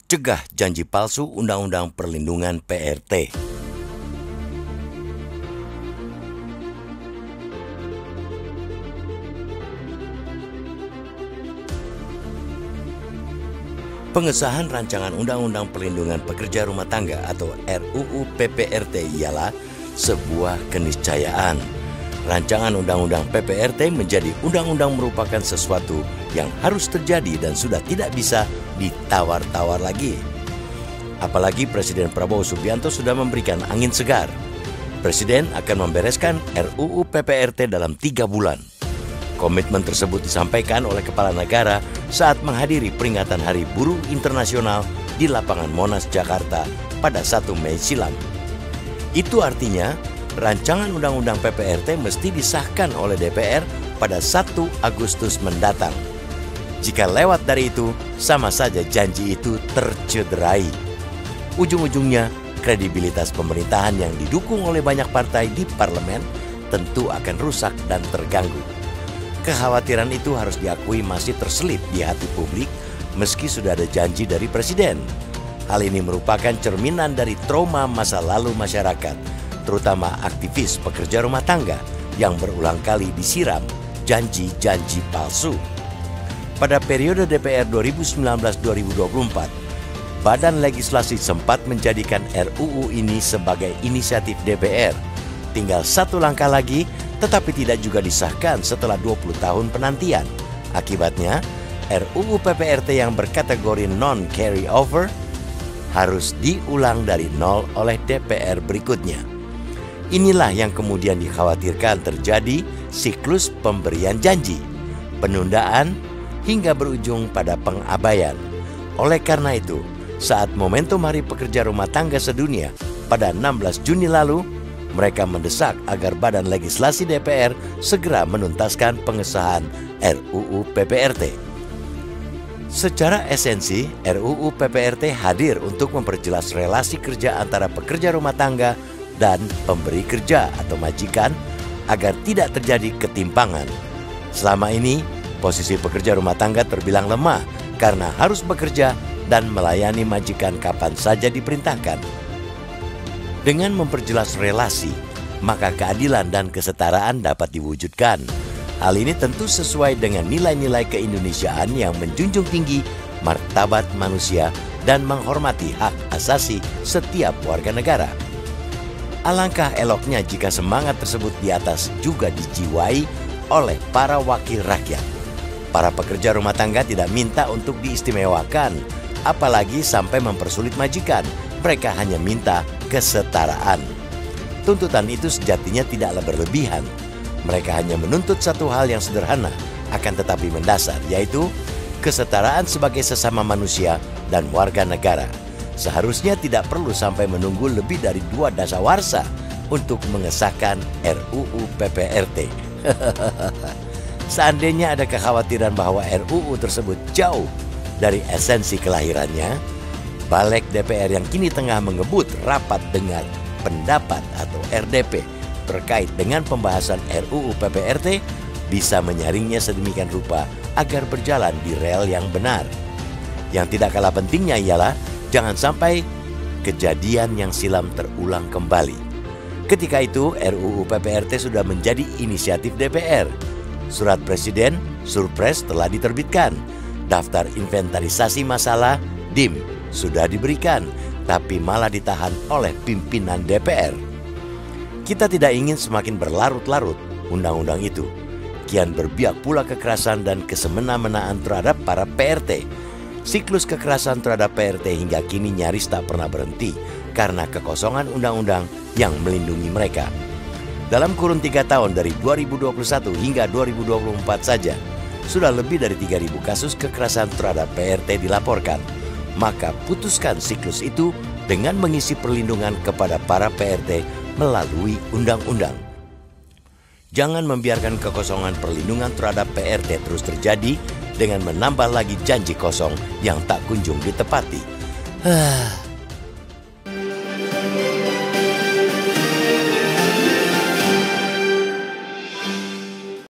Cegah janji palsu Undang-Undang Perlindungan PRT. Pengesahan rancangan Undang-Undang Perlindungan Pekerja Rumah Tangga atau RUU PPRT ialah sebuah keniscayaan. Rancangan Undang-Undang PPRT menjadi undang-undang merupakan sesuatu yang harus terjadi dan sudah tidak bisa ditawar-tawar lagi. Apalagi Presiden Prabowo Subianto sudah memberikan angin segar. Presiden akan membereskan RUU PPRT dalam 3 bulan. Komitmen tersebut disampaikan oleh Kepala Negara saat menghadiri peringatan Hari Buruh Internasional di lapangan Monas, Jakarta pada 1 Mei silam. Itu artinya rancangan Undang-Undang PPRT mesti disahkan oleh DPR pada 1 Agustus mendatang. Jika lewat dari itu, sama saja janji itu tercederai. Ujung-ujungnya, kredibilitas pemerintahan yang didukung oleh banyak partai di parlemen tentu akan rusak dan terganggu. Kekhawatiran itu harus diakui masih terselip di hati publik meski sudah ada janji dari Presiden. Hal ini merupakan cerminan dari trauma masa lalu masyarakat, terutama aktivis pekerja rumah tangga yang berulang kali disiram janji-janji palsu. Pada periode DPR 2019-2024, Badan Legislasi sempat menjadikan RUU ini sebagai inisiatif DPR. Tinggal 1 langkah lagi, tetapi tidak juga disahkan setelah 20 tahun penantian. Akibatnya, RUU PPRT yang berkategori non-carry over harus diulang dari nol oleh DPR berikutnya. Inilah yang kemudian dikhawatirkan terjadi siklus pemberian janji, penundaan, hingga berujung pada pengabaian. Oleh karena itu, saat momentum Hari Pekerja Rumah Tangga Sedunia pada 16 Juni lalu, mereka mendesak agar Badan Legislasi DPR segera menuntaskan pengesahan RUU PPRT. Secara esensi, RUU PPRT hadir untuk memperjelas relasi kerja antara pekerja rumah tangga dan pemberi kerja atau majikan agar tidak terjadi ketimpangan. Selama ini, posisi pekerja rumah tangga terbilang lemah karena harus bekerja dan melayani majikan kapan saja diperintahkan. Dengan memperjelas relasi, maka keadilan dan kesetaraan dapat diwujudkan. Hal ini tentu sesuai dengan nilai-nilai keindonesiaan yang menjunjung tinggi martabat manusia dan menghormati hak asasi setiap warga negara. Alangkah eloknya jika semangat tersebut di atas juga dijiwai oleh para wakil rakyat. Para pekerja rumah tangga tidak minta untuk diistimewakan, apalagi sampai mempersulit majikan. Mereka hanya minta kesetaraan. Tuntutan itu sejatinya tidaklah berlebihan. Mereka hanya menuntut satu hal yang sederhana, akan tetapi mendasar, yaitu kesetaraan sebagai sesama manusia dan warga negara. Seharusnya tidak perlu sampai menunggu lebih dari 2 dasawarsa untuk mengesahkan RUU PPRT. Seandainya ada kekhawatiran bahwa RUU tersebut jauh dari esensi kelahirannya, Balik DPR yang kini tengah mengebut rapat dengar pendapat atau RDP terkait dengan pembahasan RUU PPRT bisa menyaringnya sedemikian rupa agar berjalan di rel yang benar. Yang tidak kalah pentingnya ialah jangan sampai kejadian yang silam terulang kembali. Ketika itu RUU PPRT sudah menjadi inisiatif DPR. Surat Presiden, Surpres telah diterbitkan. Daftar inventarisasi masalah, DIM, sudah diberikan, tapi malah ditahan oleh pimpinan DPR. Kita tidak ingin semakin berlarut-larut undang-undang itu. Kian berbiak pula kekerasan dan kesemena-menaan terhadap para PRT. Siklus kekerasan terhadap PRT hingga kini nyaris tak pernah berhenti karena kekosongan undang-undang yang melindungi mereka. Dalam kurun 3 tahun dari 2021 hingga 2024 saja, sudah lebih dari 3.000 kasus kekerasan terhadap PRT dilaporkan. Maka putuskan siklus itu dengan mengisi perlindungan kepada para PRT melalui undang-undang. Jangan membiarkan kekosongan perlindungan terhadap PRT terus terjadi dengan menambah lagi janji kosong yang tak kunjung ditepati.